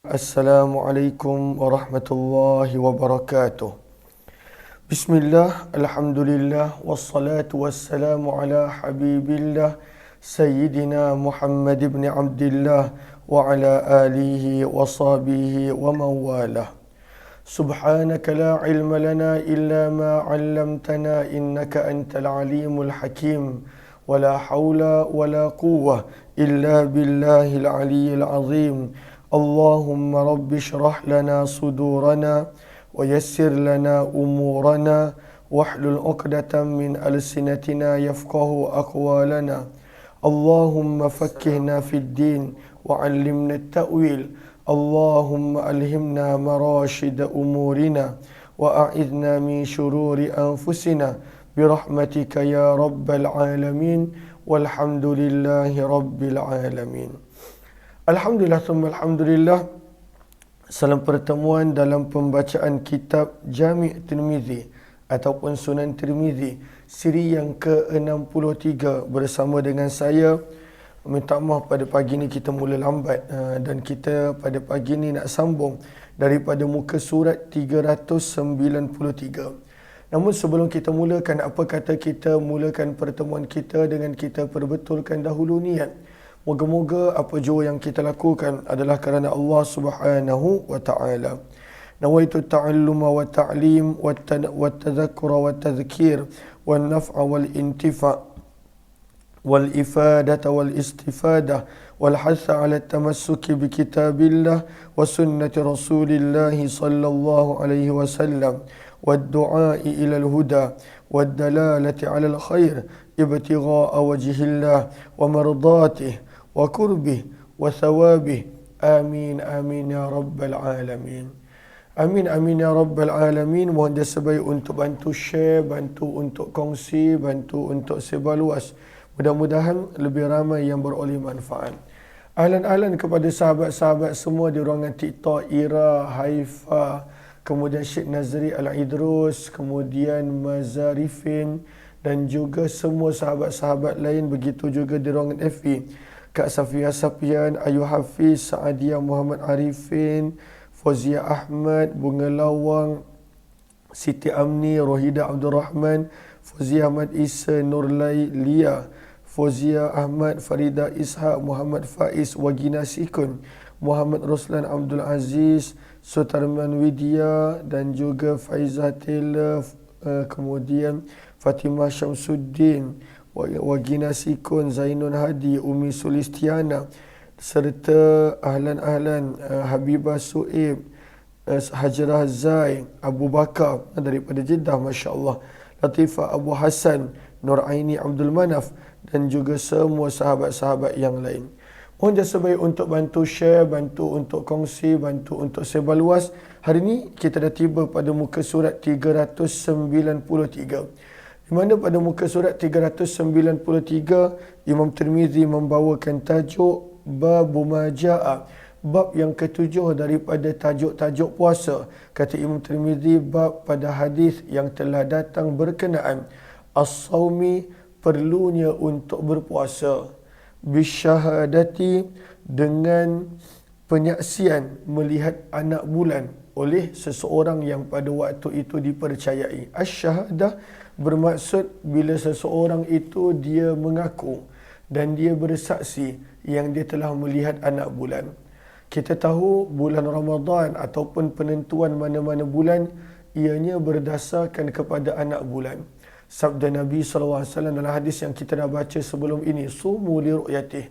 Assalamualaikum warahmatullahi wabarakatuh. Bismillah, alhamdulillah, wassalatu wassalamu ala habibillah Sayyidina Muhammad ibn Abdillah wa ala alihi wa sahbihi wa mawalah. Subhanaka la ilma lana illa ma 'allamtana innaka antal alimul hakim. Wala hawla wala quwwah illa billahil aliyyil azim. Allahumma rabbi shrah lana sudurana wa yassir lana umurana wahlul 'uqdatam min alsinatina yafqahu aqwalana. Allahumma fakkihna fid din wa 'allimna at-ta'wil. Allahumma alhimna marashid umurina wa a'idna min shururi anfusina birahmatika ya rabbal alamin walhamdulillahi rabbil alamin. Alhamdulillah thumma alhamdulillah. Salam pertemuan dalam pembacaan kitab Jami' Tirmizi ataupun Sunan Tirmizi siri yang ke-63 bersama dengan saya. Minta maaf pada pagi ni kita mula lambat dan kita pada pagi ni nak sambung daripada muka surat 393. Namun sebelum kita mulakan, apa kata kita mulakan pertemuan kita dengan kita perbetulkan dahulu niat. Moga-moga apa jua yang kita lakukan adalah kerana Allah Subhanahu wa ta'ala. Nawaitu ta'alluma wa ta'lim wa tadhakkura wa tadhkir wa naf'a wal intifa' wal ifadata wal istifadah wal hatha ala tamassuki bi kitabillah wa sunnati rasulillah sallallahu alaihi wasallam wad du'a'i ila al huda wad dalalati ala al khair ibtigha'a wajhillah wa mardatihi wa kurbih wa thawabih. Amin amin ya rabbal alamin. Amin amin ya rabbal alamin. Mohon dia sebaik untuk bantu share, bantu untuk kongsi, bantu untuk sebar luas. Mudah-mudahan lebih ramai yang beroleh manfaat. Ahlan-ahlan kepada sahabat-sahabat semua di ruangan TikTok, Ira, Haifa, kemudian Syed Nazri Al-Idrus, kemudian Mazarifin dan juga semua sahabat-sahabat lain, begitu juga di ruangan FB. Kak Safia Sapian, Ayu Hafiz, Saadia Muhammad Arifin, Fauzia Ahmad, Bunga Lawang, Siti Amni, Rohida Abdul Rahman, Fauzia Ahmad Isa, Nurlai Lia, Fauzia Ahmad, Farida Ishaq, Muhammad Faiz, Wagina Sikun, Muhammad Roslan Abdul Aziz, Sutarman Widya dan juga Faizah Taylor, kemudian Fatimah Syamsuddin, Wagina Sikun, Zainun Hadi, Umi Sulistiana, serta ahlan-ahlan Habibah Suib, Hajrah Zai, Abu Bakar daripada Jeddah, Masya Allah, Latifah Abu Hassan, Nur Aini Abdul Manaf dan juga semua sahabat-sahabat yang lain. Mohon jasa baik untuk bantu share, bantu untuk kongsi, bantu untuk sebar luas. Hari ini kita dah tiba pada muka surat 393. Di mana pada muka surat 393 Imam Tirmizi membawakan tajuk Babu Maja'a, bab yang ketujuh daripada tajuk-tajuk puasa. Kata Imam Tirmizi, bab pada hadis yang telah datang berkenaan as-sawmi, perlunya untuk berpuasa, bisyahadati, dengan penyaksian melihat anak bulan oleh seseorang yang pada waktu itu dipercayai. Asy-syahadah bermaksud bila seseorang itu dia mengaku dan dia bersaksi yang dia telah melihat anak bulan. Kita tahu bulan Ramadan ataupun penentuan mana-mana bulan ianya berdasarkan kepada anak bulan. Sabda Nabi SAW dalam hadis yang kita dah baca sebelum ini, sumu li ru'yatih,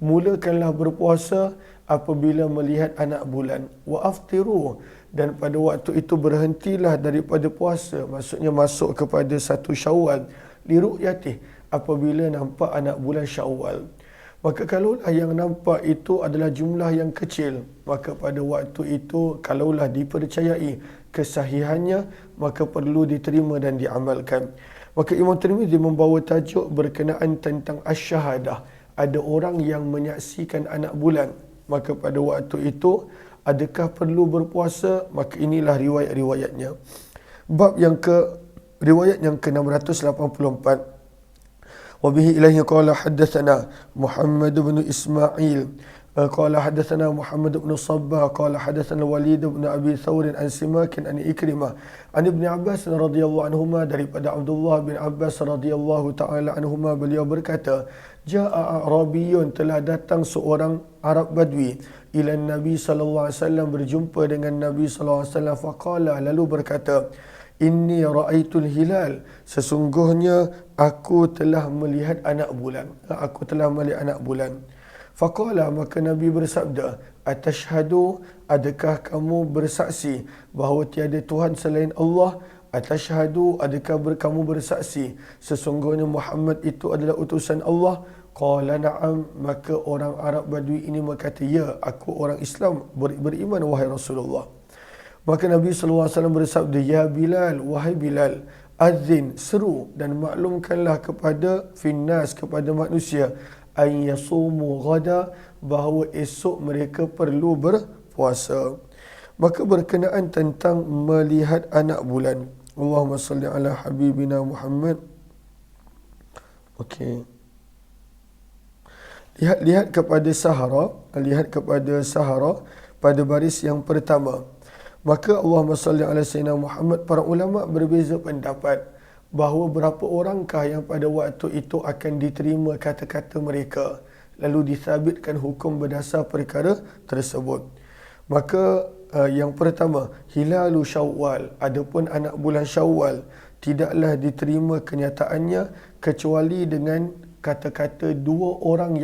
mulakanlah berpuasa apabila melihat anak bulan, wa aftiru, dan pada waktu itu berhentilah daripada puasa, maksudnya masuk kepada 1 Syawal, li ru'yatih, apabila nampak anak bulan Syawal. Maka kalaulah yang nampak itu adalah jumlah yang kecil, maka pada waktu itu kalaulah dipercayai kesahihannya, maka perlu diterima dan diamalkan. Maka Imam Tirmizi membawa tajuk berkenaan tentang asy-syahadah, ada orang yang menyaksikan anak bulan, maka pada waktu itu adakah perlu berpuasa? Maka inilah riwayat-riwayatnya. Riwayat yang ke-684. Wabihi ilaihi qala haddatsana Muhammad bin Ismail قال حدثنا محمد بن الصباح قال حدثنا الوليد بن أبي ثور عن سماك عن إكرمة عن ابن عباس رضي الله عنهما daripada Abdullah bin Abbas radhiyallahu taala anhuma beliau berkata jaa a'rabiyun telah datang seorang Arab Badui ila Nabi sallallahu alaihi wasallam berjumpa dengan Nabi sallallahu alaihi wasallam faqala lalu berkata inni raaitul hilal sesungguhnya aku telah melihat anak bulan Faqala maka Nabi bersabda, atashhadu adakah kamu bersaksi bahawa tiada Tuhan selain Allah? Atashhadu adakah kamu bersaksi sesungguhnya Muhammad itu adalah utusan Allah? Qala na'am, maka orang Arab Badui ini berkata, ya, aku orang Islam beriman wahai Rasulullah. Maka Nabi SAW bersabda, ya Bilal, wahai Bilal, azin, seru dan maklumkanlah kepada finnas, kepada manusia, an yasumu ghada, bahawa esok mereka perlu berpuasa. Maka berkenaan tentang melihat anak bulan. Allahumma salli ala habibina Muhammad. Okey. Lihat kepada Sahara pada baris yang pertama. Maka Allahumma salli ala sayyidina Muhammad, para ulama berbeza pendapat bahawa berapa orangkah yang pada waktu itu akan diterima kata-kata mereka lalu disabitkan hukum berdasar perkara tersebut. Maka yang pertama, hilalu Syawal, adapun anak bulan Syawal tidaklah diterima kenyataannya kecuali dengan kata-kata dua orang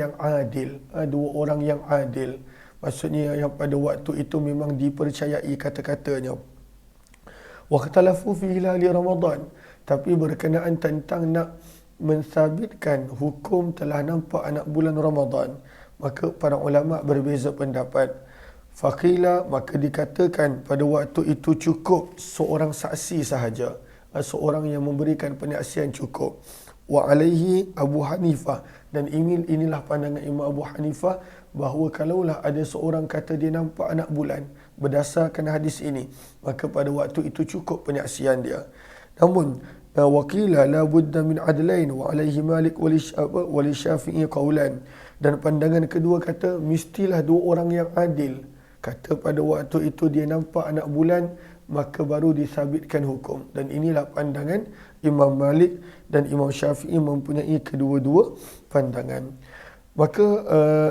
yang adil. Maksudnya yang pada waktu itu memang dipercayai kata-katanya. Waqtalafu fi hilali Ramadan, tapi berkenaan tentang nak mensabitkan hukum telah nampak anak bulan Ramadan, maka para ulama berbeza pendapat. Faqila, maka dikatakan pada waktu itu cukup seorang saksi sahaja, seorang yang memberikan penyaksian cukup. Wa alaihi Abu Hanifah, dan inilah pandangan Imam Abu Hanifah bahawa kalaulah ada seorang kata dia nampak anak bulan berdasarkan hadis ini, maka pada waktu itu cukup penyaksian dia. Namun wakila la budda min adlain wa alaihi Malik wa li Syafi'i qaulan, dan pandangan kedua kata mestilah dua orang yang adil kata pada waktu itu dia nampak anak bulan, maka baru disabitkan hukum. Dan inilah pandangan Imam Malik dan Imam Syafi'i mempunyai kedua-dua pandangan. Maka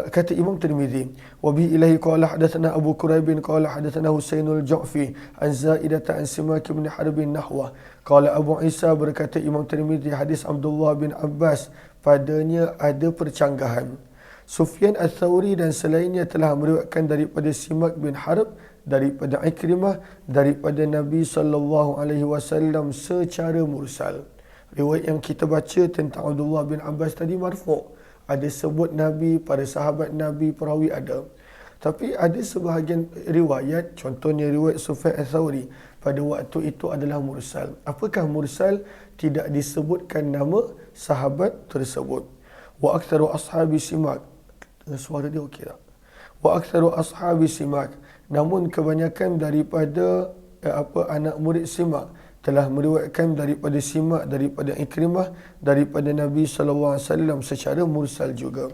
kata Imam Tirmizi, wa bi ilahi qala hadatsana Abu Quraib qala hadatsana Husainul Ju'fi an Zaidah an Simak bin Harb nahwa. Qala Abu Isa, berkata Imam Tirmizi, hadis Abdullah bin Abbas padanya ada percanggahan. Sufyan Ats-Tsauri dan selainnya telah meriwayatkan daripada Simak bin Harb, daripada Ikrimah, daripada Nabi sallallahu alaihi wasallam secara mursal. Riwayat yang kita baca tentang Abdullah bin Abbas tadi marfu', ada sebut Nabi, para sahabat Nabi, perawi ada. Tapi ada sebahagian riwayat, contohnya riwayat Sufyan Ats-Tsauri, pada waktu itu adalah mursal. Apakah mursal? Tidak disebutkan nama sahabat tersebut. Wa aktsaru ashabi Simak, suara dia okey tak? Wa aktsaru ashabi Simak, namun kebanyakan daripada anak murid Simak telah meriwayatkan daripada Simak, daripada Ikrimah, daripada Nabi SAW secara mursal juga.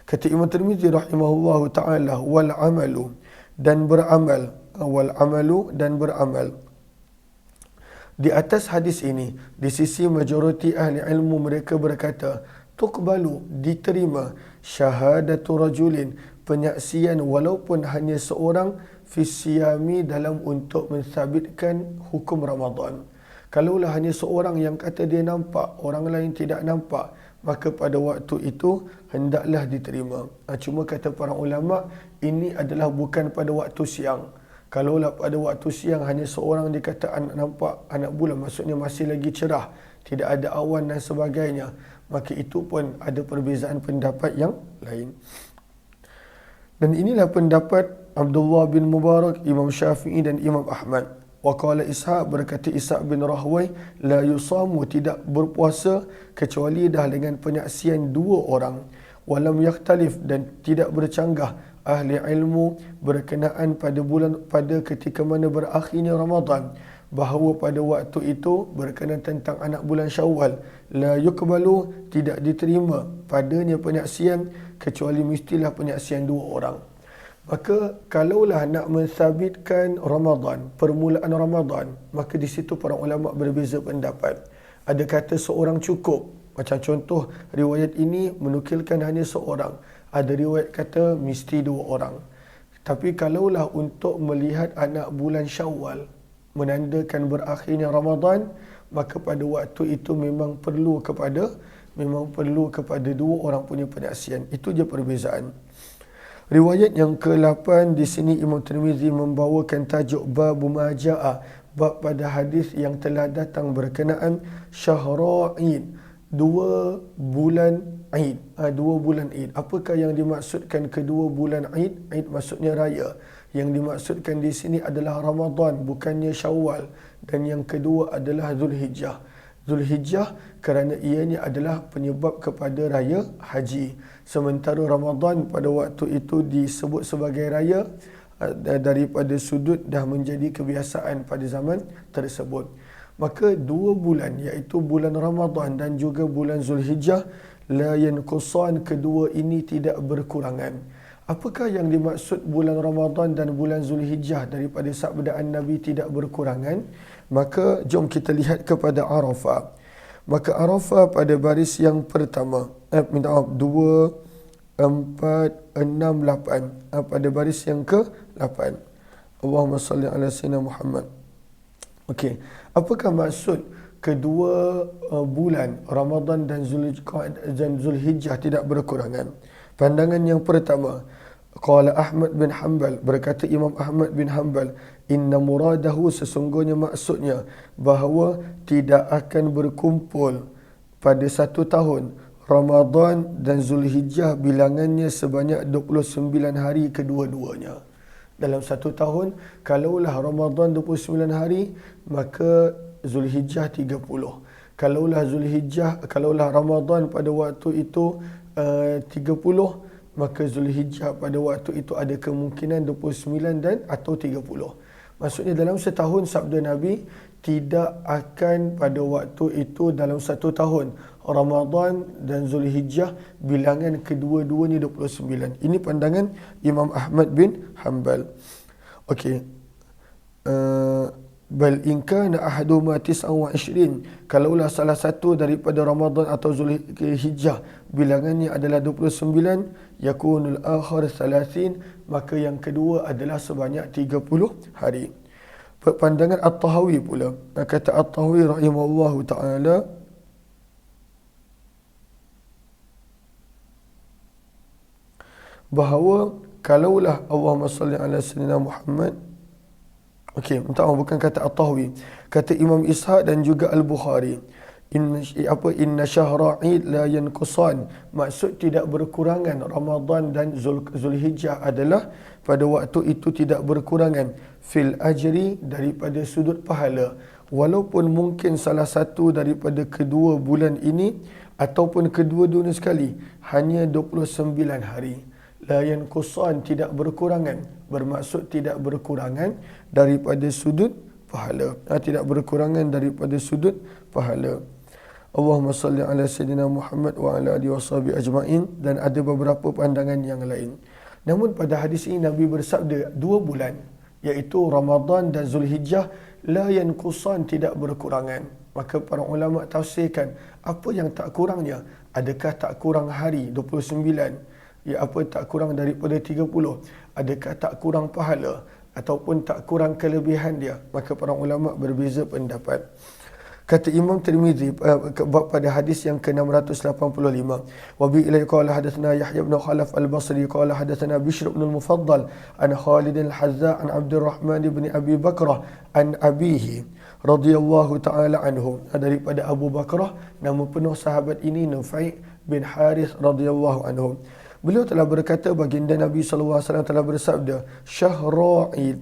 Kata Imam Tirmizi rahimahullahu ta'ala, wal amalu, dan beramal, di atas hadis ini, di sisi majoriti ahli ilmu mereka berkata, tuqbalu, diterima, syahadatu rajulin, penyaksian walaupun hanya seorang, fisiyami, dalam untuk mensabitkan hukum Ramadan. Kalaulah hanya seorang yang kata dia nampak, orang lain tidak nampak, maka pada waktu itu hendaklah diterima. Cuma kata para ulama, ini adalah bukan pada waktu siang. Kalaulah pada waktu siang hanya seorang dikata nampak anak bulan, maksudnya masih lagi cerah, tidak ada awan dan sebagainya, maka itu pun ada perbezaan pendapat yang lain. Dan inilah pendapat Abdullah bin Mubarak, Imam Syafi'i dan Imam Ahmad. Wa qala Ishaq, berkata Ishaq bin Rahway, la yusamu, tidak berpuasa kecuali dah dengan penyaksian dua orang. Walam yakhtalif, dan tidak bercanggah ahli ilmu berkenaan pada ketika mana berakhirnya Ramadan, bahawa pada waktu itu berkenaan tentang anak bulan Syawal, la yukbalu, tidak diterima padanya penyaksian kecuali mestilah penyaksian dua orang. Maka kalaulah nak mensabitkan Ramadan, permulaan Ramadan, maka di situ para ulama berbeza pendapat. Ada kata seorang cukup. Macam contoh riwayat ini menukilkan hanya seorang. Ada riwayat kata mesti dua orang. Tapi kalaulah untuk melihat anak bulan Syawal menandakan berakhirnya Ramadan, maka pada waktu itu memang perlu kepada dua orang punya penyaksian. Itu je perbezaan. Riwayat yang ke-8 di sini Imam Tirmizi membawakan tajuk bab ma jaa, bab pada hadis yang telah datang berkenaan syahra Eid, 2 bulan Eid. 2 bulan Eid. Apakah yang dimaksudkan kedua bulan Eid? Eid maksudnya raya. Yang dimaksudkan di sini adalah Ramadan, bukannya Syawal. Dan yang kedua adalah Zulhijjah. Zulhijjah kerana ianya adalah penyebab kepada raya haji. Sementara Ramadan pada waktu itu disebut sebagai raya daripada sudut dah menjadi kebiasaan pada zaman tersebut. Maka 2 bulan iaitu bulan Ramadan dan juga bulan Zulhijjah la yanqusan, kedua ini tidak berkurangan. Apakah yang dimaksud bulan Ramadan dan bulan Zulhijjah daripada sabdaan Nabi tidak berkurangan? Maka jom kita lihat kepada Arafah. Maka Arafah pada baris yang pertama, 2, 4, 6, 8. Pada baris yang ke-8. Allahumma salli ala sayyidina Muhammad. Okey, apakah maksud kedua bulan Ramadan dan Zulhijjah tidak berkurangan? Pandangan yang pertama, qala Ahmad bin Hanbal, berkata Imam Ahmad bin Hanbal, inna muradahu, sesungguhnya maksudnya bahawa tidak akan berkumpul pada satu tahun Ramadan dan Zulhijjah bilangannya sebanyak 29 hari kedua-duanya. Dalam satu tahun, kalaulah Ramadan 29 hari, maka Zulhijjah 30. Kalaulah Ramadan pada waktu itu 30, maka Zulhijjah pada waktu itu ada kemungkinan 29 dan atau 30. Maksudnya dalam setahun sabda Nabi tidak akan pada waktu itu dalam satu tahun Ramadan dan Zulhijjah bilangan kedua-duanya 29. Ini pandangan Imam Ahmad bin Hanbal. Okey. Bal in kana ahaduhuma 29, kalaulah salah satu daripada Ramadan atau Zulhijjah bilangannya adalah 29, yakunul akhar 30, maka yang kedua adalah sebanyak 30 hari. Pandangan At-Tahawi pula, kata At-Tahawi rahimahullahu taala, bahawa kalaulah Allahumma salli ala sayyidina Muhammad. Okey, bukan kata At-Tahawi, kata Imam Ishaq dan juga Al-Bukhari, inna syahra Eid la yanqusan, maksud tidak berkurangan Ramadan dan Zulhijjah adalah pada waktu itu tidak berkurangan fil ajri, daripada sudut pahala, walaupun mungkin salah satu daripada kedua bulan ini ataupun kedua-duanya sekali hanya 29 hari. La yanqusan, tidak berkurangan, bermaksud tidak berkurangan daripada sudut pahala. Tidak berkurangan daripada sudut pahala. Allahumma salli ala sayyidina Muhammad wa ala alihi washabihi ajma'in. Dan ada beberapa pandangan yang lain. Namun pada hadis ini Nabi bersabda 2 bulan, iaitu Ramadan dan Zulhijjah, la yanqusan, tidak berkurangan. Maka para ulama tafsirkan apa yang tak kurangnya. Adakah tak kurang hari 29? Apa tak kurang daripada 30? Adakah tak kurang pahala ataupun tak kurang kelebihan dia? Maka para ulama berbeza pendapat. Kata Imam Tirmizi pada hadis yang ke-685, wa bi ilai qala hadatsana Yahya bin Khalaf al-Basri qala hadatsana Bishr bin al-Mufaddal an Khalid al-Hazza an Abdurrahman bin Abi Bakrah an abihi radhiyallahu taala anhu, daripada Abu Bakrah, nama penuh sahabat ini Nufai bin Harith radhiyallahu anhu. Beliau telah berkata, baginda Nabi SAW telah bersabda, syahra Eid,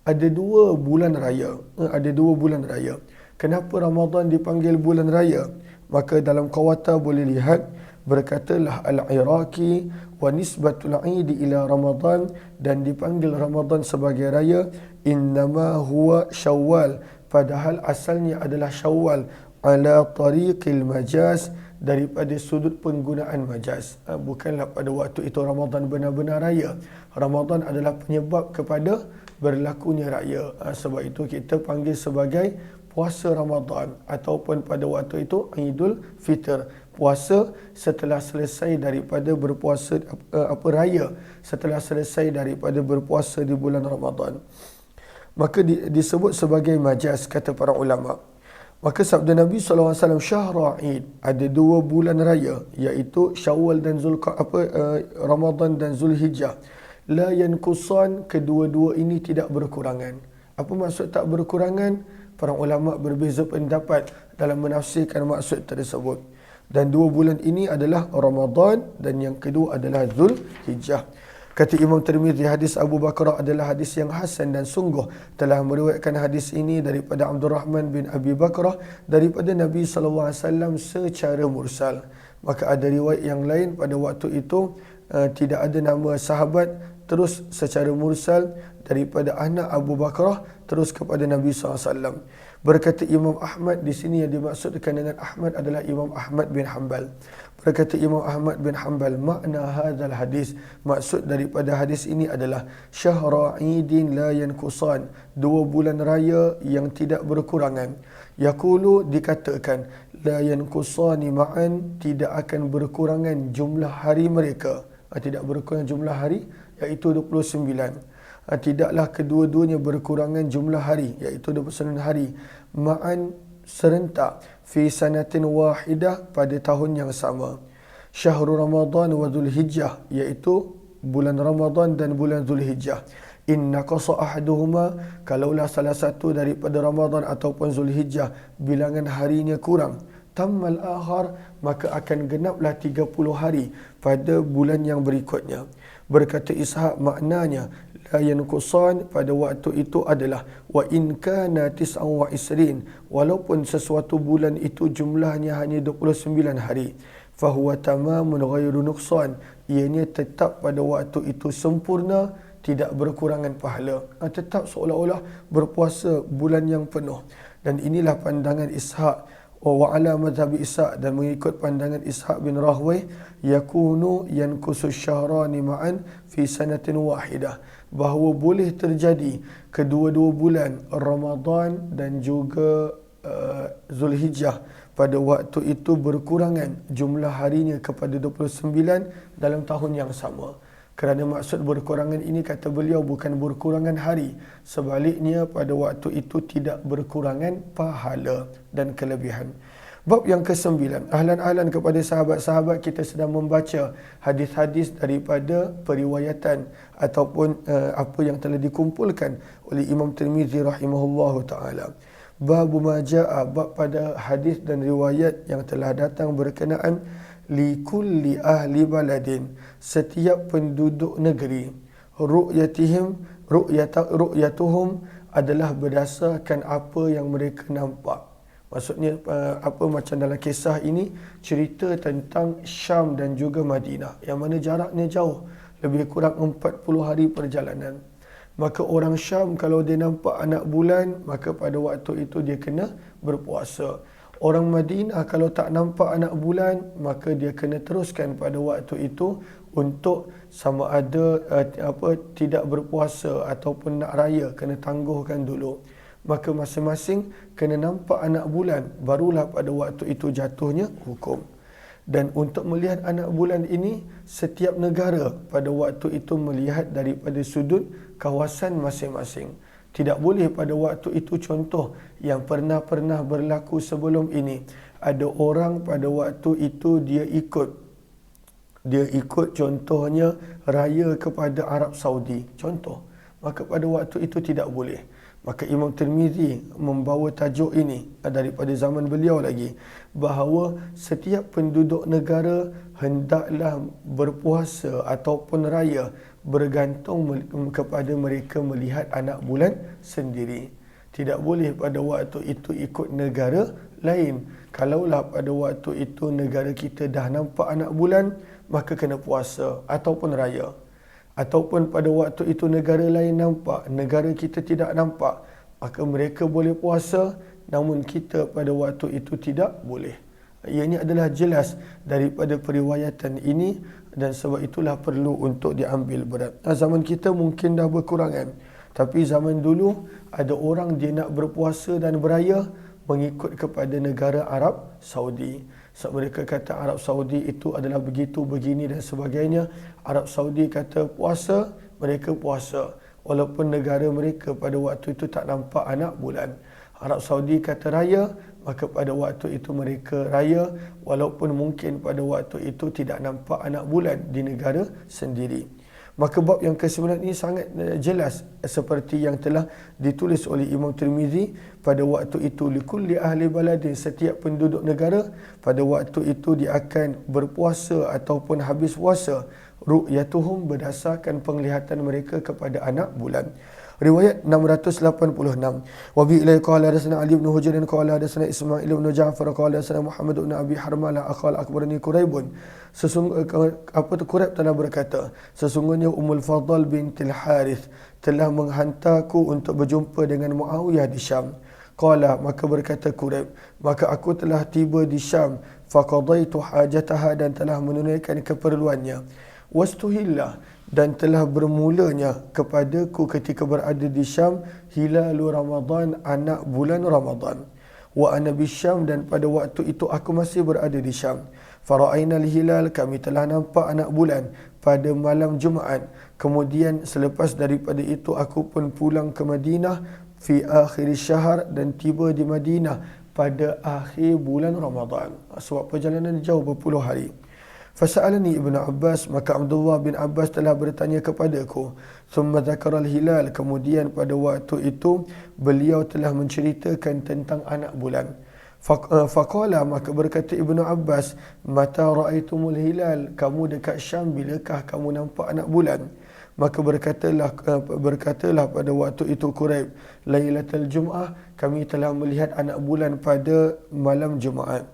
ada 2 bulan raya. Ada 2 bulan raya. Kenapa Ramadan dipanggil bulan raya? Maka dalam Qawata boleh lihat, berkatalah Al-Iraqi wa nisbatul Eid ila Ramadan, dan dipanggil Ramadan sebagai raya, innama huwa Syawal, padahal asalnya adalah Syawal, ala tariqil majaz, daripada sudut penggunaan majaz. Bukanlah pada waktu itu Ramadan benar-benar raya. Ramadan adalah penyebab kepada berlakunya raya. Sebab itu kita panggil sebagai puasa Ramadan, ataupun pada waktu itu Idul Fitr, puasa setelah selesai daripada berpuasa raya, setelah selesai daripada berpuasa di bulan Ramadan. Maka disebut sebagai majaz, kata para ulama. Maka sabda Nabi SAW, Syahra Id, ada 2 bulan raya, iaitu Syawal dan Ramadan dan Zulhijjah. La yankusan, kedua-dua ini tidak berkurangan. Apa maksud tak berkurangan? Para ulama berbeza pendapat dalam menafsirkan maksud tersebut. Dan 2 bulan ini adalah Ramadan dan yang kedua adalah Zulhijjah. Kata Imam Tirmizi, hadis Abu Bakrah adalah hadis yang hasan dan sungguh telah meriwayatkan hadis ini daripada Abdul Rahman bin Abi Bakrah daripada Nabi SAW secara mursal. Maka ada riwayat yang lain pada waktu itu tidak ada nama sahabat, terus secara mursal daripada anak Abu Bakrah terus kepada Nabi SAW. Berkata Imam Ahmad, di sini yang dimaksudkan dengan Ahmad adalah Imam Ahmad bin Hanbal. Berkata Imam Ahmad bin Hanbal, makna hadzal hadis, maksud daripada hadis ini adalah syahra idin la yankusan, 2 bulan raya yang tidak berkurangan. Yaqulu, dikatakan, la yankusani ma'an, tidak akan berkurangan jumlah hari mereka. Tidak berkurang jumlah hari, iaitu 29. Tidaklah kedua-duanya berkurangan jumlah hari, iaitu 29 hari, ma'an, serentak, fi sanatin wahidah, pada tahun yang sama. Syahrul Ramadan wa Zulhijjah, iaitu bulan Ramadan dan bulan Zulhijjah. Inna qasa ahaduhuma, kalaulah salah satu daripada Ramadan ataupun Zulhijjah bilangan harinya kurang, tammal akhar, maka akan genaplah 30 hari pada bulan yang berikutnya. Berkata Ishaq, maknanya la yanqusan, pada waktu itu adalah wa in kana 29, walaupun sesuatu bulan itu jumlahnya hanya 29 hari, fahuwa tamamun ghairu nuqsan, ianya tetap pada waktu itu sempurna, tidak berkurangan pahala. Tetap seolah-olah berpuasa bulan yang penuh. Dan inilah pandangan Ishaq wa ala madhab Ishaq, dan mengikut pandangan Ishaq bin Rahway, yakunu yankusu syahrani ma'an fi sanatin wahidah, bahawa boleh terjadi kedua-dua bulan Ramadan dan juga Zulhijjah pada waktu itu berkurangan jumlah harinya kepada 29 dalam tahun yang sama. Kerana maksud berkurangan ini, kata beliau, bukan berkurangan hari, sebaliknya pada waktu itu tidak berkurangan pahala dan kelebihan. Bab yang ke-9, ahlan-ahlan kepada sahabat-sahabat, kita sedang membaca hadis-hadis daripada periwayatan ataupun apa yang telah dikumpulkan oleh Imam Tirmizi rahimahullahu ta'ala. Bab ma jaa, bab pada hadis dan riwayat yang telah datang berkenaan likulli ahli baladin, setiap penduduk negeri, ru'yatuhum adalah berdasarkan apa yang mereka nampak. Maksudnya apa, macam dalam kisah ini cerita tentang Syam dan juga Madinah, yang mana jaraknya jauh, lebih kurang 40 hari perjalanan. Maka orang Syam kalau dia nampak anak bulan, maka pada waktu itu dia kena berpuasa. Orang Madinah kalau tak nampak anak bulan, maka dia kena teruskan pada waktu itu untuk sama ada tidak berpuasa ataupun nak raya, kena tangguhkan dulu. Maka masing-masing kena nampak anak bulan, barulah pada waktu itu jatuhnya hukum. Dan untuk melihat anak bulan ini, setiap negara pada waktu itu melihat daripada sudut kawasan masing-masing. Tidak boleh pada waktu itu, contoh yang pernah berlaku sebelum ini, ada orang pada waktu itu dia ikut contohnya raya kepada Arab Saudi, contoh, maka pada waktu itu tidak boleh. Maka Imam Tirmizi membawa tajuk ini daripada zaman beliau lagi, bahawa setiap penduduk negara hendaklah berpuasa ataupun raya bergantung kepada mereka melihat anak bulan sendiri. Tidak boleh pada waktu itu ikut negara lain. Kalaulah pada waktu itu negara kita dah nampak anak bulan, maka kena puasa ataupun raya. Ataupun pada waktu itu negara lain nampak, negara kita tidak nampak, maka mereka boleh puasa, namun kita pada waktu itu tidak boleh. Ianya adalah jelas daripada periwayatan ini dan sebab itulah perlu untuk diambil berat. Zaman kita mungkin dah berkurangan, tapi zaman dulu ada orang dia nak berpuasa dan beraya mengikut kepada negara Arab Saudi. Sebab mereka kata Arab Saudi itu adalah begitu, begini dan sebagainya. Arab Saudi kata puasa, mereka puasa. Walaupun negara mereka pada waktu itu tak nampak anak bulan. Arab Saudi kata raya, maka pada waktu itu mereka raya. Walaupun mungkin pada waktu itu tidak nampak anak bulan di negara sendiri. Maka bab yang ke-9 ini sangat jelas seperti yang telah ditulis oleh Imam Tirmizi pada waktu itu likulli ahli baladin, setiap penduduk negara pada waktu itu dia akan berpuasa ataupun habis puasa ru'yatuhum berdasarkan penglihatan mereka kepada anak bulan. Riwayat 686. Wa bi ilai qala hadatsana Ali bin Hujr qala hadatsana Ismail bin Ja'far qala hadatsana Muhammad bin Abi Harmalah akhal akbarani Quraibun. Quraib telah berkata, sesungguhnya Ummul Fadl bintil Harith telah menghantarku untuk berjumpa dengan Muawiyah di Syam. Qala, maka berkata Quraib, maka aku telah tiba di Syam, faqadaitu hajataha, dan telah menunaikan keperluannya. Wastuhillah, dan telah bermulanya kepadaku ketika berada di Syam hilalu Ramadan, anak bulan Ramadan. Wa ana bisyam, dan pada waktu itu aku masih berada di Syam. Fara'ainal hilal, kami telah nampak anak bulan pada malam Jumaat. Kemudian selepas daripada itu aku pun pulang ke Madinah fi akhir syahr, dan tiba di Madinah pada akhir bulan Ramadan. Sebab perjalanan jauh berpuluh hari. Fasa'alani Ibnu Abbas, maka Abdullah bin Abbas telah bertanya kepadaku. Thumma dzakara al-hilal, kemudian pada waktu itu beliau telah menceritakan tentang anak bulan. Faqala, maka berkata Ibnu Abbas, mata ra'aitumul hilal, kamu dekat Syam bilakah kamu nampak anak bulan? Maka berkatalah pada waktu itu Quraib, Lailatul Jum'ah, kami telah melihat anak bulan pada malam Jumaat.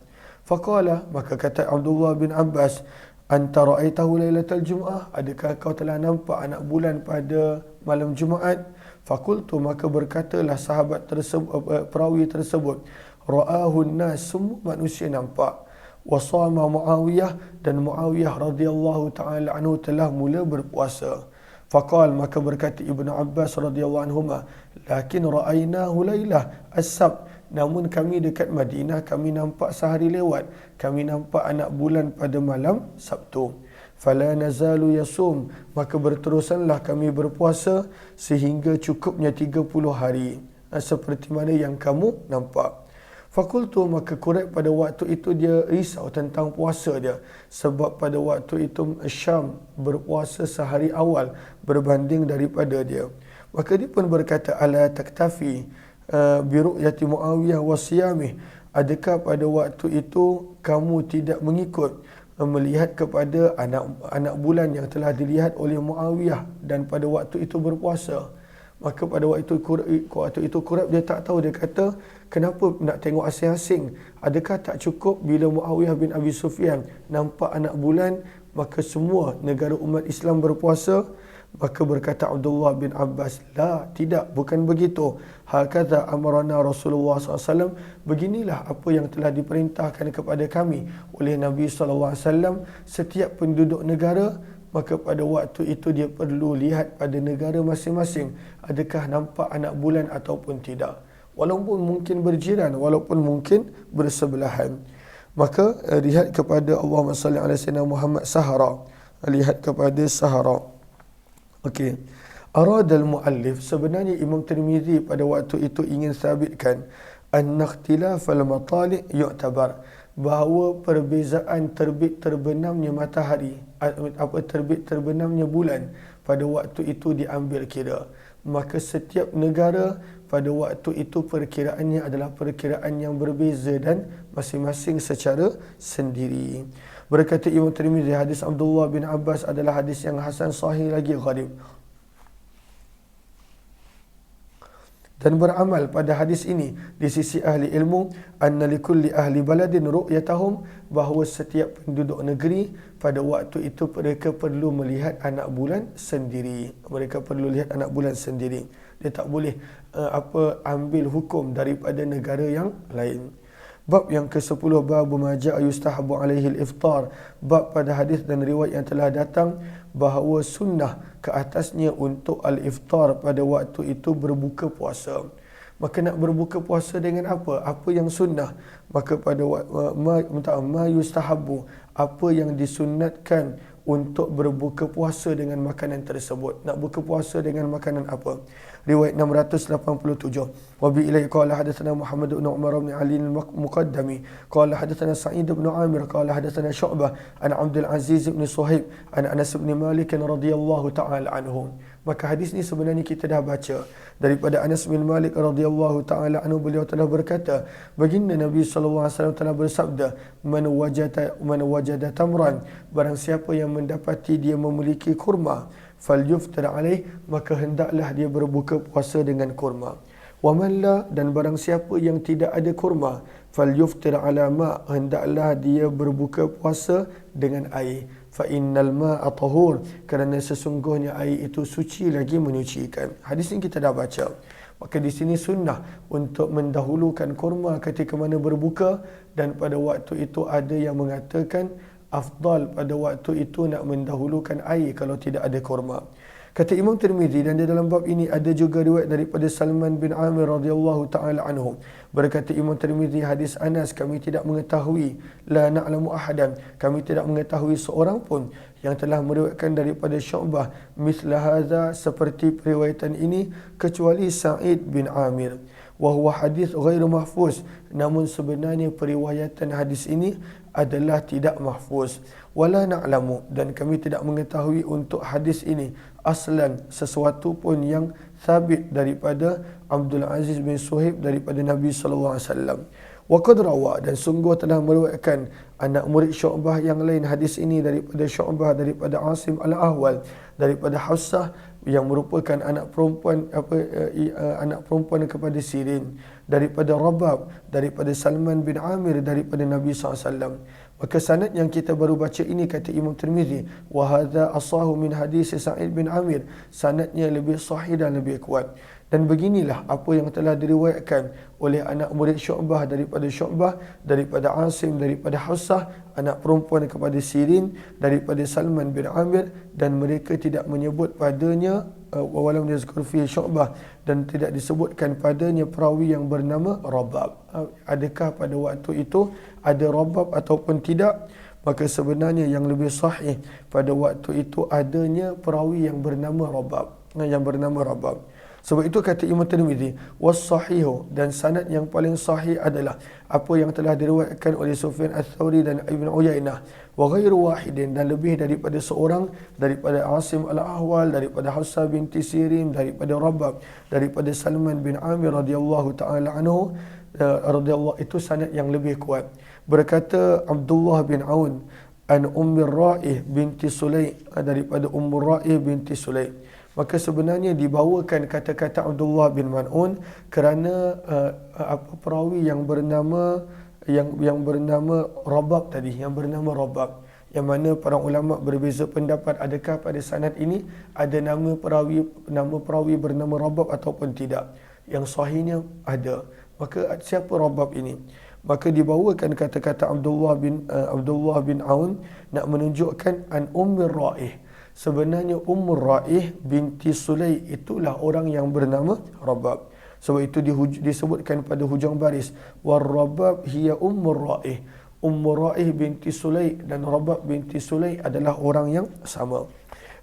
Faqala, maka kata Abdullah bin Abbas, anta ra'aitahu lailatul Jum'ah, adakah kau telah nampak anak bulan pada malam Jumaat? Fakultu, maka berkatalah sahabat tersebut, perawi tersebut, ra'ahun nas, semua manusia nampak. Wasama Muawiyah, dan Muawiyah radhiyallahu ta'ala anhu telah mula berpuasa. Faqal, maka berkata Ibnu Abbas radhiyallahu anhuma, lakin ra'ainahu lailah as-sabt, namun kami dekat Madinah kami nampak sehari lewat, kami nampak anak bulan pada malam Sabtu. Fala nazalu yasum, maka berterusanlah kami berpuasa sehingga cukupnya 30 hari, seperti mana yang kamu nampak. Fakultu, maka Quraib pada waktu itu dia risau tentang puasa dia, sebab pada waktu itu Syam berpuasa sehari awal berbanding daripada dia. Maka dia pun berkata, ala taktafi biru'yati Muawiyah wa siyamih, adakah pada waktu itu kamu tidak mengikut melihat kepada anak bulan yang telah dilihat oleh Muawiyah dan pada waktu itu berpuasa? Maka pada waktu itu Quraib dia tak tahu, dia kata, kenapa nak tengok asing-asing? Adakah tak cukup bila Muawiyah bin Abi Sufyan nampak anak bulan, maka semua negara umat Islam berpuasa? Maka berkata Abdullah bin Abbas, la, tidak, bukan begitu. Hakadha amarana Rasulullah SAW, beginilah apa yang telah diperintahkan kepada kami oleh Nabi SAW. Setiap penduduk negara, maka pada waktu itu dia perlu lihat pada negara masing-masing, adakah nampak anak bulan ataupun tidak. Walaupun mungkin berjiran, walaupun mungkin bersebelahan. Maka lihat kepada Allahumma salli ala sayyidina Muhammad Sahara. Lihat kepada Sahara. Okey. Aradal muallif, sebenarnya Imam Tirmizi pada waktu itu ingin sabitkan anna ikhtilafal matali' yu'tabar, bahawa perbezaan terbit terbenamnya matahari, terbit terbenamnya bulan pada waktu itu diambil kira. Maka setiap negara pada waktu itu perkiraannya adalah perkiraan yang berbeza dan masing-masing secara sendiri. Berkata Imam Tirmizi, hadis Abdullah bin Abbas adalah hadis yang hasan, sahih lagi gharib. Dan beramal pada hadis ini di sisi ahli ilmu, anna likulli ahli baladin ru'yatahum, bahawa setiap penduduk negeri pada waktu itu mereka perlu melihat anak bulan sendiri. Mereka perlu lihat anak bulan sendiri. Dia tak boleh ambil hukum daripada negara yang lain. Bab yang ke-10, bab ma jaa yustahabu alaihi al-iftar. Bab pada hadis dan riwayat yang telah datang bahawa sunnah ke atasnya untuk al-iftar pada waktu itu berbuka puasa. Maka nak berbuka puasa dengan apa? Apa yang sunnah? Maka pada ma yustahabu, apa yang disunnatkan untuk berbuka puasa dengan makanan tersebut. Nak buka puasa dengan makanan apa? Riwayat 687. Wa bi ilaihi qala hadatsana Muhammad bin Umar bin Ali al-Muqaddami qala hadatsana Sa'id bin Amir qala hadatsana Syu'bah an Abdul Aziz bin Suhaib an Anas bin Malik radhiyallahu ta'ala anhu. Maka hadis ni sebenarnya kita dah baca daripada Anas bin Malik radhiyallahu taala anhu. Beliau telah berkata, baginda Nabi sallallahu alaihi wasallam telah bersabda, man wajada tamran, barang siapa yang mendapati dia memiliki kurma, falyuftir alaih, maka hendaklah dia berbuka puasa dengan kurma. Wa man la, dan barang siapa yang tidak ada kurma, falyuftir ala ma, hendaklah dia berbuka puasa dengan air. Fa innal ma'a tahur, kerana sesungguhnya air itu suci lagi menyucikan. Hadis ini kita dah baca. Maka di sini sunnah untuk mendahulukan kurma ketika mana berbuka, dan pada waktu itu ada yang mengatakan afdal pada waktu itu nak mendahulukan air kalau tidak ada kurma. Kata Imam Tirmizi, dan di dalam bab ini ada juga riwayat daripada Salman bin Amir radhiyallahu taala anhu. Berkata Imam Tirmizi, hadis Anas, kami tidak mengetahui, la na'lamu ahadan, kami tidak mengetahui seorang pun yang telah meriwayatkan daripada Syu'bah misla hadza, seperti periwayatan ini, kecuali Sa'id bin Amir. Wa huwa hadis ghairu mahfuz, namun sebenarnya periwayatan hadis ini adalah tidak mahfuz. Wala na'lamu, dan kami tidak mengetahui untuk hadis ini aslan sesuatu pun yang sabit daripada Abdul Aziz bin Suhaib daripada Nabi sallallahu alaihi wasallam. Wa qad rawa, dan sungguh telah meriwayatkan anak murid Syu'bah yang lain hadis ini daripada Syu'bah, daripada Asim al-Ahwal, daripada Hafsah yang merupakan anak perempuan kepada Sirin, daripada Rabab, daripada Salman bin Amir, daripada Nabi SAW. Maka sanad yang kita baru baca ini, kata Imam Tirmizi, wa hadza asahu min hadis Sa'id bin Amir, sanadnya lebih sahih dan lebih kuat. Dan beginilah apa yang telah diriwayatkan oleh anak murid Syu'bah, daripada Asim, daripada Hafsah, anak perempuan kepada Sirin, daripada Salman bin Amir, dan mereka tidak menyebut padanya walam yazkur fi Syu'bah, dan tidak disebutkan padanya perawi yang bernama Rabab. Adakah pada waktu itu ada Rabab ataupun tidak? Maka sebenarnya yang lebih sahih pada waktu itu adanya perawi yang bernama Rabab. Sebab itu kata Imam Tirmizi, was-sahihu, dan sanad yang paling sahih adalah apa yang telah diriwayatkan oleh Sufyan Ats-Tsauri dan Ibn Uyainah, wa ghairu wahidin, dan lebih daripada seorang, daripada Asim al-Ahwal, daripada Hafsah binti Sirin, daripada Rabab, daripada Salman bin Amir radhiyallahu taala anhu, itu sanad yang lebih kuat. Berkata Abdullah bin Aun an Ummir Ra'ih binti Sulaim, daripada Ummur Ra'ih binti Sulaim. Maka sebenarnya dibawakan kata-kata Abdullah bin Man'un kerana perawi yang bernama Rabab tadi, yang mana para ulama berbeza pendapat adakah pada sanad ini ada nama perawi bernama Rabab ataupun tidak. Yang sahihnya ada. Maka siapa Rabab ini? Maka dibawakan kata-kata Abdullah bin Aun nak menunjukkan an Ummir Ra'ih. Sebenarnya Ummur Ra'ih binti Sulay itulah orang yang bernama Rabab. Sebab itu disebutkan pada hujung baris, war Rabab hiya Ummur Ra'ih. Ummur Ra'ih binti Sulay dan Rabab binti Sulay adalah orang yang sama.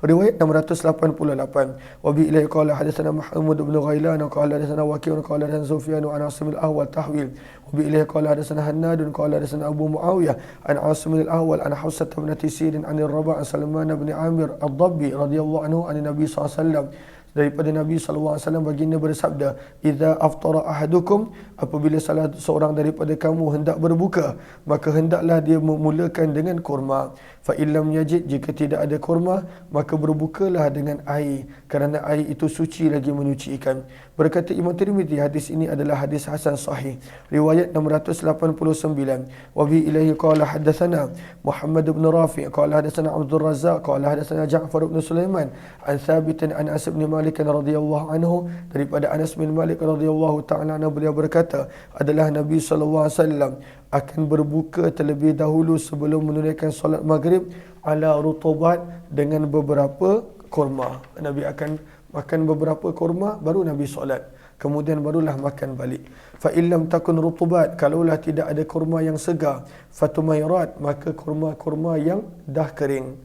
Riwayat 688. Wa bi ilaihi qala hadatsana Muhammad bin Ghailan qala hadatsana Waqi' qala hadatsana Sufyan an Asim al-Ahwal tahwil. Wa bi ilaihi qala hadatsana Hannad qala hadatsana Abu Muawiyah an Asim al-Ahwal an Hafsah binti Sirin an Ar-Raba' an Salman bin Amir ad-Dabbi radhiyallahu anhu an Nabi sallallahu alaihi wasallam. Daripada Nabi SAW, baginda bersabda, idza aftara ahadukum, apabila salah seorang daripada kamu hendak berbuka, maka hendaklah dia memulakan dengan kurma. Fa illam yajid, jika tidak ada kurma, maka berbukalah dengan air, kerana air itu suci lagi menyucikan. Berkata Imam Tirmizi, hadis ini adalah hadis hasan sahih. Riwayat 689. Wa bi ilaihi qala hadatsana Muhammad bin Rafi' qala hadatsana Abdul Razzaq qala hadatsana Ja'far bin Sulaiman an Thabit an Anas bin Malik Malik radhiyallahu anhu, daripada Anas bin Malik radhiyallahu ta'ala anhu, beliau berkata, adalah Nabi sallallahu alaihi wasallam akan berbuka terlebih dahulu sebelum menunaikan solat maghrib ala rutubat, dengan beberapa kurma. Nabi akan makan beberapa kurma baru Nabi solat, kemudian barulah makan balik. Fa illam takun rutubat, kalaulah tidak ada kurma yang segar, fatumairat, maka kurma-kurma yang dah kering.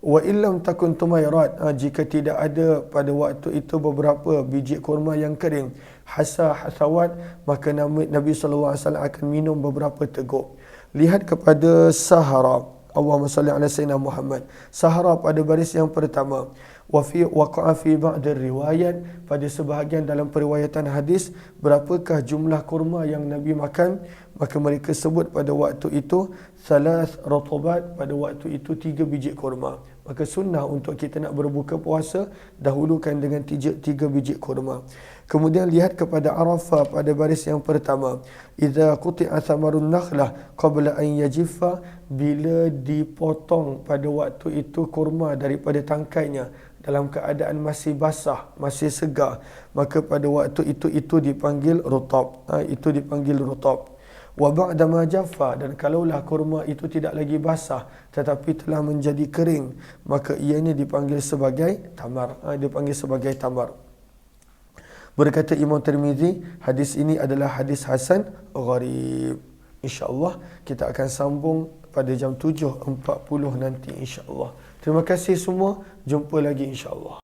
Wa illam takun tumairat, jika tidak ada pada waktu itu beberapa biji kurma yang kering, hasawat, maka Nabi sallallahu alaihi wasallam akan minum beberapa teguk. Lihat kepada Sahara, Allahumma salli ala sayyidina Muhammad. Sahara pada baris yang pertama. Wa fi waqa'a fi ba'd riwayat, pada sebahagian dalam periwayatan hadis, berapakah jumlah kurma yang Nabi makan? Maka mereka sebut pada waktu itu salas rutubat, pada waktu itu 3 biji kurma. Maka sunnah untuk kita nak berbuka puasa, dahulukan dengan 3 biji kurma. Kemudian lihat kepada Arafah pada baris yang pertama. Idza quti'a thamarun nakhlah qabla an yajiffa, bila dipotong pada waktu itu kurma daripada tangkainya dalam keadaan masih basah, masih segar, maka pada waktu itu dipanggil rutab. Itu dipanggil rutab. Wa ba'da ma jaffa, dan kalaulah kurma itu tidak lagi basah tetapi telah menjadi kering, maka ianya dipanggil sebagai tamar. Dipanggil sebagai tamar. Berkata Imam Tirmizi, hadis ini adalah hadis hasan gharib. InsyaAllah kita akan sambung pada jam 7.40 nanti insyaAllah. Terima kasih semua. Jumpa lagi insyaAllah.